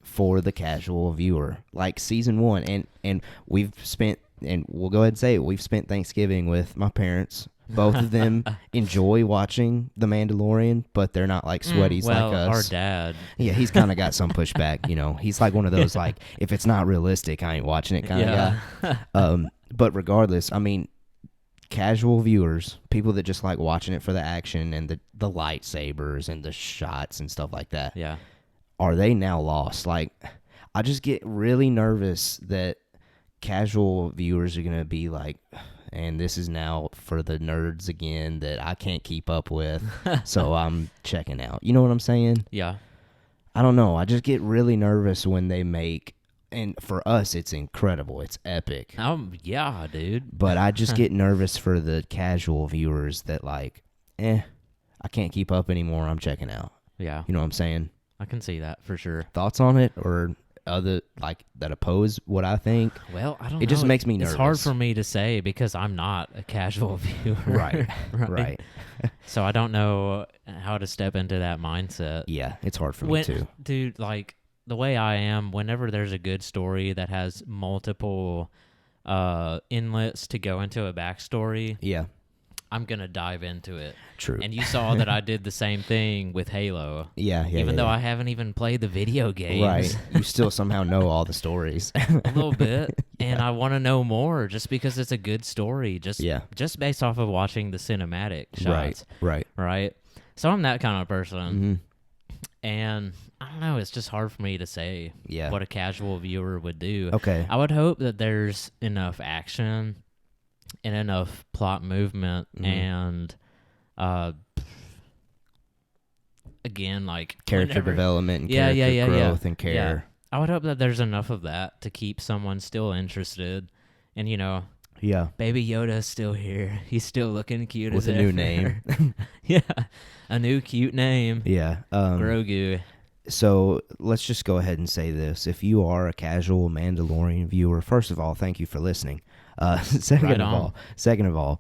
for the casual viewer? Like season 1, and we've spent, and we'll go ahead and say it, we've spent Thanksgiving with my parents. Both of them enjoy watching The Mandalorian, but they're not like sweaties like us. Our dad. Yeah, he's kind of got some pushback, you know. He's like one of those, like, if it's not realistic, I ain't watching it kind of guy. But regardless, I mean, casual viewers, people that just like watching it for the action and the lightsabers and the shots and stuff like that, Yeah. are they now lost? Like, I just get really nervous that casual viewers are going to be like, and this is now for the nerds again that I can't keep up with, so I'm checking out. You know what I'm saying? Yeah. I don't know. I just get really nervous when they make, and for us, it's incredible. It's epic. Yeah, dude. But I just get nervous for the casual viewers that like, I can't keep up anymore. I'm checking out. Yeah. You know what I'm saying? I can see that for sure. Thoughts on it, or other like that oppose what I think? Well, I don't know. It just makes me nervous. It's hard for me to say because I'm not a casual viewer. Right. So I don't know how to step into that mindset. Yeah, it's hard for me too. Dude, like the way I am, whenever there's a good story that has multiple inlets to go into a backstory, Yeah. I'm going to dive into it. True. And you saw that I did the same thing with Halo. Yeah. Even though I haven't even played the video games. Right. You still somehow know all the stories. A little bit. And I want to know more just because it's a good story. Just based off of watching the cinematic shots. Right. So I'm that kind of person. Mm-hmm. And I don't know, it's just hard for me to say what a casual viewer would do. Okay. I would hope that there's enough action and enough plot movement and again, like character development and character growth and care. Yeah. I would hope that there's enough of that to keep someone still interested and, Yeah. Baby Yoda's still here. He's still looking cute With as a new ever. name. Yeah, a new cute name. Yeah. Grogu. So let's just go ahead and say this. If you are a casual Mandalorian viewer, first of all, thank you for listening. Second of all,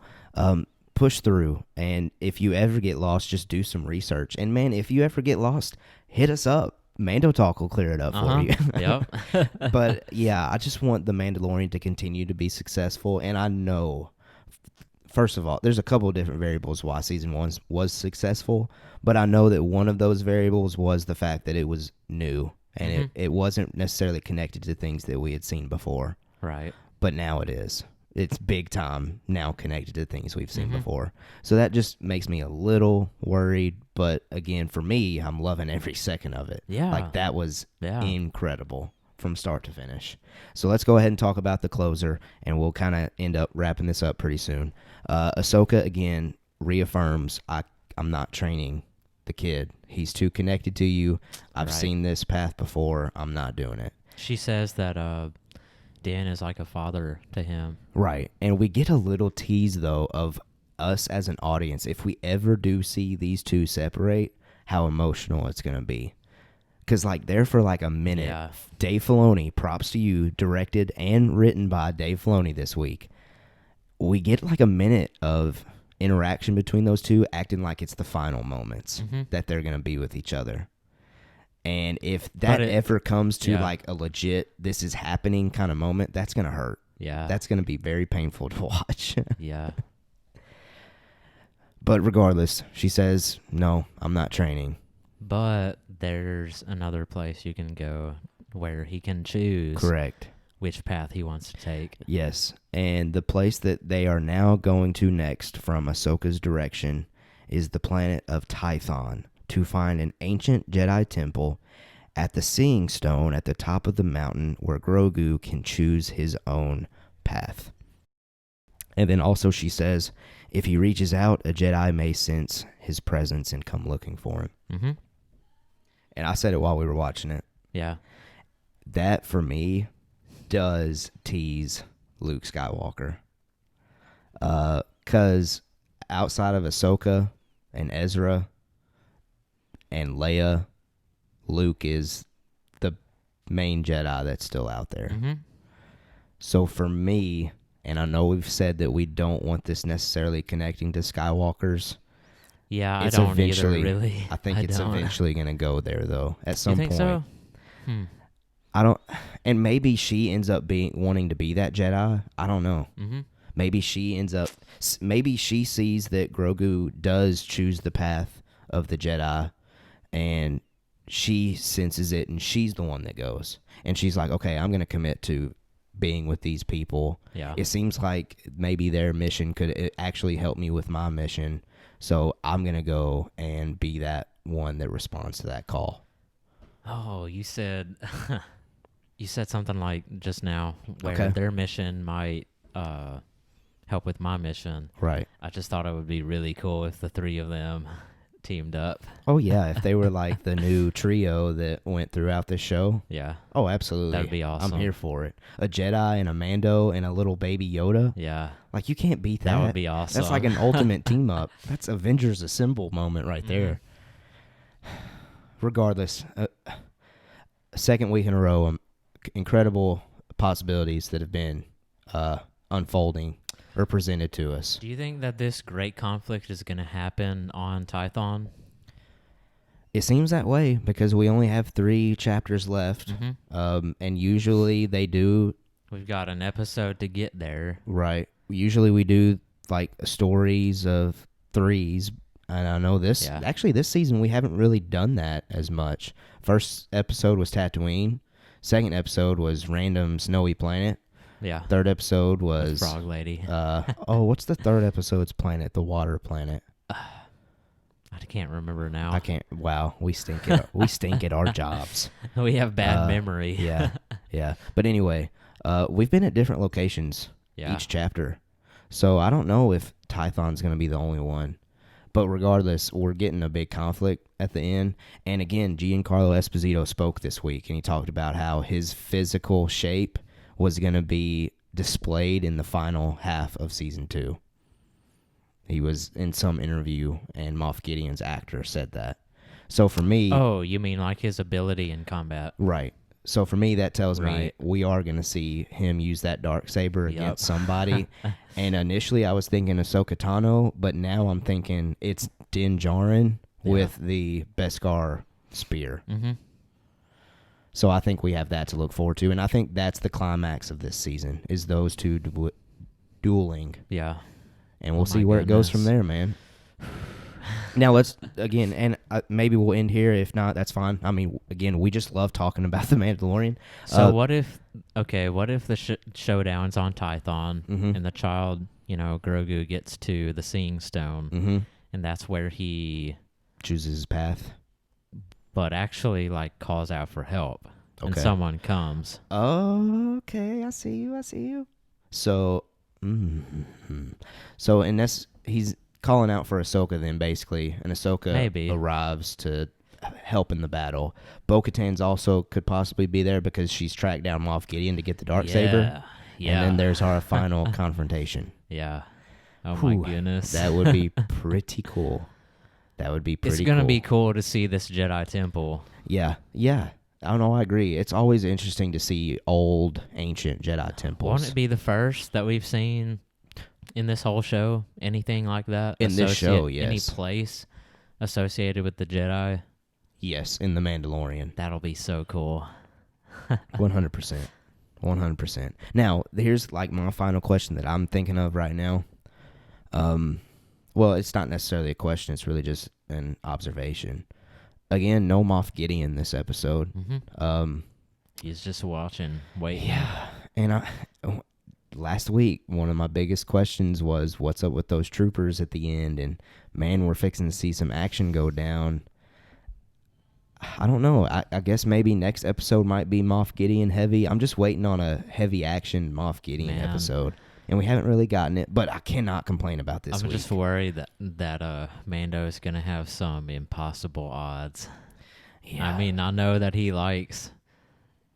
push through. And if you ever get lost, just do some research. And man, if you ever get lost, hit us up. Mando Talk will clear it up for you. Yep. But yeah, I just want the Mandalorian to continue to be successful. And I know, first of all, there's a couple of different variables why season 1 was successful. But I know that one of those variables was the fact that it was new. And it wasn't necessarily connected to things that we had seen before. Right. But now it is. It's big time now connected to things we've seen before. So that just makes me a little worried. But again, for me, I'm loving every second of it. Yeah. Like that was incredible from start to finish. So let's go ahead and talk about the closer, and we'll kind of end up wrapping this up pretty soon. Ahsoka, again, reaffirms, I'm not training the kid. He's too connected to you. I've seen this path before. I'm not doing it. She says that Dan is like a father to him. Right. And we get a little tease, though, of us as an audience. If we ever do see these two separate, how emotional it's going to be. Because, like, there for, like, a minute, Dave Filoni, props to you, directed and written by Dave Filoni this week. We get, like, a minute of interaction between those two, acting like it's the final moments that they're going to be with each other. And if that ever comes to like a legit, this is happening kind of moment, that's going to hurt. Yeah. That's going to be very painful to watch. Yeah. But regardless, she says, no, I'm not training. But there's another place you can go where he can choose. Correct. Which path he wants to take. Yes. And the place that they are now going to next from Ahsoka's direction is the planet of Tython, to find an ancient Jedi temple at the Seeing Stone at the top of the mountain where Grogu can choose his own path. And then also she says, if he reaches out, a Jedi may sense his presence and come looking for him. Mm-hmm. And I said it while we were watching it. Yeah. That, for me, does tease Luke Skywalker. Because outside of Ahsoka and Ezra and Leia, Luke is the main Jedi that's still out there. Mm-hmm. So for me, and I know we've said that we don't want this necessarily connecting to Skywalkers. Yeah, I don't either, really. I think it's eventually going to go there, though, at some point. You think so? I don't, and maybe she ends up wanting to be that Jedi. I don't know. Mm-hmm. Maybe she sees that Grogu does choose the path of the Jedi, and she senses it, and she's the one that goes. And she's like, okay, I'm going to commit to being with these people. Yeah. It seems like maybe their mission could actually help me with my mission, so I'm going to go and be that one that responds to that call. Oh, you said something like just now where their mission might help with my mission. Right. I just thought it would be really cool if the three of them teamed up. Oh, yeah, if they were like the new trio that went throughout this show. Yeah. Oh, absolutely. That'd be awesome. I'm here for it. A Jedi and a Mando and a little baby Yoda. Yeah. Like, you can't beat that. That would be awesome. That's like an ultimate team up. That's Avengers Assemble moment right there. Regardless, second week in a row, incredible possibilities that have been unfolding or presented to us. Do you think that this great conflict is going to happen on Tython? It seems that way because we only have 3 chapters left, and usually they do. We've got an episode to get there. Right. Usually we do like stories of 3s, and I know this. Yeah. Actually, this season we haven't really done that as much. First episode was Tatooine. Second episode was random snowy planet. Yeah. Third episode was Frog Lady. What's the third episode's planet? The water planet. I can't remember now. I can't. Wow, we stink at our jobs. We have bad memory. Yeah. But anyway, we've been at different locations each chapter, so I don't know if Tython's going to be the only one. But regardless, we're getting a big conflict at the end. And again, Giancarlo Esposito spoke this week, and he talked about how his physical shape was going to be displayed in the final half of season 2. He was in some interview, and Moff Gideon's actor said that. So for me... Oh, you mean like his ability in combat. Right. So for me, that tells me we are going to see him use that Darksaber against somebody. And initially, I was thinking Ahsoka Tano, but now I'm thinking it's Din Djarin with the Beskar spear. Mm-hmm. So I think we have that to look forward to, and I think that's the climax of this season, is those two dueling. Yeah. And we'll see where it goes from there, man. Now let's, again, and maybe we'll end here. If not, that's fine. I mean, again, we just love talking about The Mandalorian. So what if the showdown's on Tython, mm-hmm. and the child, Grogu gets to the Seeing Stone, mm-hmm. and that's where he chooses his path, but actually calls out for help, and someone comes. Okay, I see you. So, so and that's he's calling out for Ahsoka then, basically, and Ahsoka arrives to help in the battle. Bo-Katan's also could possibly be there because she's tracked down Moff Gideon to get the Darksaber. Yeah. And then there's our final confrontation. Yeah. Oh my goodness. That would be pretty cool. It's going to be cool to see this Jedi temple. Yeah. I don't know, I agree. It's always interesting to see old, ancient Jedi temples. Won't it be the first that we've seen in this whole show? Anything like that? In this show, yes. Any place associated with the Jedi? Yes, in The Mandalorian. That'll be so cool. 100%. 100%. Now, here's my final question that I'm thinking of right now. Well, it's not necessarily a question. It's really just an observation. Again, no Moff Gideon this episode. Mm-hmm. He's just watching, waiting. Yeah, and last week, one of my biggest questions was, what's up with those troopers at the end? And, man, we're fixing to see some action go down. I don't know. I guess maybe next episode might be Moff Gideon heavy. I'm just waiting on a heavy action Moff Gideon episode. And we haven't really gotten it, but I cannot complain about this week. I'm just worried that Mando is going to have some impossible odds. Yeah. I mean, I know that he likes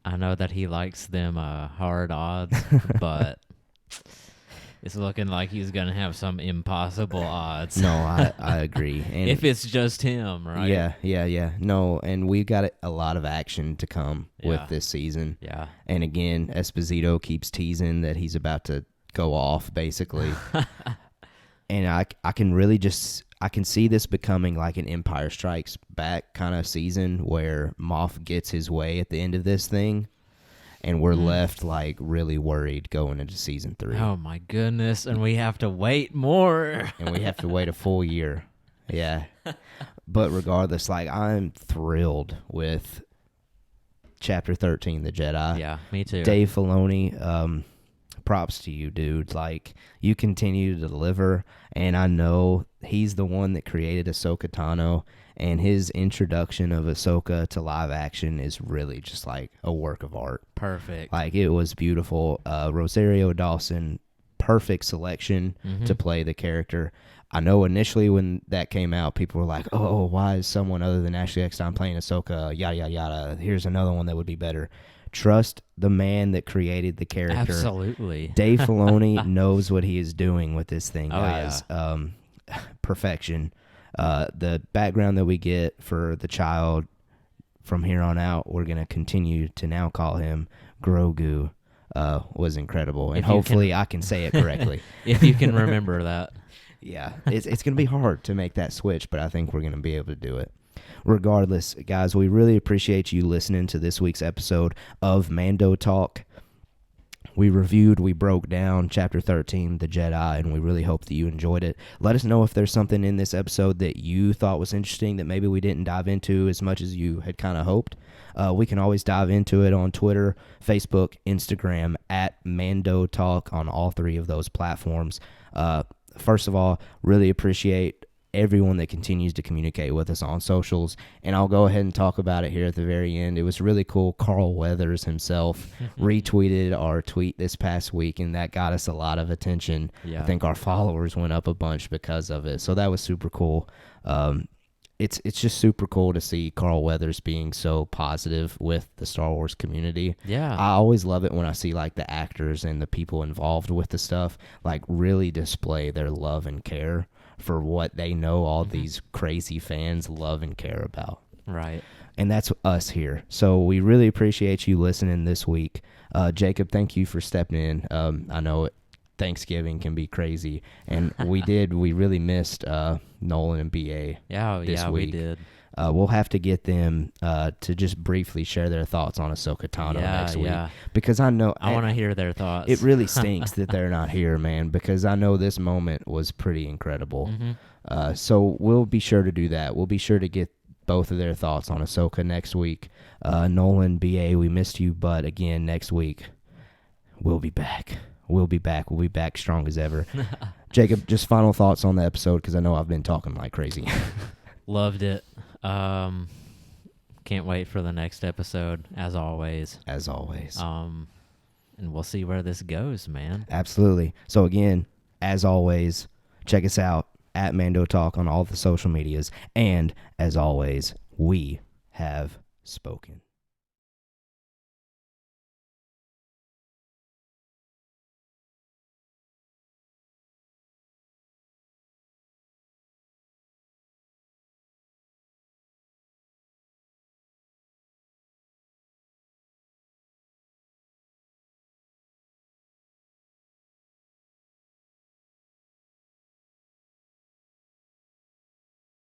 them hard odds, but it's looking like he's going to have some impossible odds. No, I agree. And if it's just him, right? Yeah. No, and we've got a lot of action to come with this season. Yeah. And again, Esposito keeps teasing that he's about to go off, basically. And I can really I can see this becoming like an Empire Strikes Back kind of season where Moff gets his way at the end of this thing, and we're left really worried going into season 3. Oh my goodness, and we have to wait more. And we have to wait a full year. Yeah. But regardless, I'm thrilled with Chapter 13, The Jedi. Yeah, me too. Dave Filoni, props to you, dude. You continue to deliver, and I know he's the one that created Ahsoka Tano, and his introduction of Ahsoka to live action is really just a work of art. Perfect. It was beautiful. Rosario Dawson, perfect selection to play the character. I know initially when that came out, people were like, oh, why is someone other than Ashley Eckstein playing Ahsoka? Yada, yada, yada. Here's another one that would be better. Trust the man that created the character. Absolutely. Dave Filoni knows what he is doing with this thing, guys. Yeah. Perfection. The background that we get for the child from here on out, we're going to continue to now call him Grogu, was incredible. And hopefully I can say it correctly. If you can remember that. Yeah. It's going to be hard to make that switch, but I think we're going to be able to do it. Regardless, guys, we really appreciate you listening to this week's episode of Mando Talk. We broke down Chapter 13, The Jedi, and we really hope that you enjoyed it. Let us know if there's something in this episode that you thought was interesting that maybe we didn't dive into as much as you had kind of hoped. We can always dive into it on Twitter, Facebook, Instagram, at Mando Talk on all 3 of those platforms. First of all, really appreciate everyone that continues to communicate with us on socials, and I'll go ahead and talk about it here at the very end. It was really cool. Carl Weathers himself retweeted our tweet this past week, and that got us a lot of attention. Yeah. I think our followers went up a bunch because of it, so that was super cool. it's just super cool to see Carl Weathers being so positive with the Star Wars community. Yeah. I always love it when I see like the actors and the people involved with the stuff like really display their love and care for what they know all these crazy fans love and care about. Right. And that's us here. So we really appreciate you listening this week. Jacob, thank you for stepping in. I know Thanksgiving can be crazy, and we really missed Nolan and BA this week. We did. We'll have to get them to just briefly share their thoughts on Ahsoka Tano next week. Because I know I want to hear their thoughts. It really stinks that they're not here, man, because I know this moment was pretty incredible. So we'll be sure to do that. We'll be sure to get both of their thoughts on Ahsoka next week. Nolan, BA, we missed you, but again, next week, we'll be back. We'll be back strong as ever. Jacob, just final thoughts on the episode, because I know I've been talking like crazy. Loved it. Can't wait for the next episode, as always. As always. And we'll see where this goes, man. Absolutely. So again, as always, check us out at Mando Talk on all the social medias. And as always, we have spoken.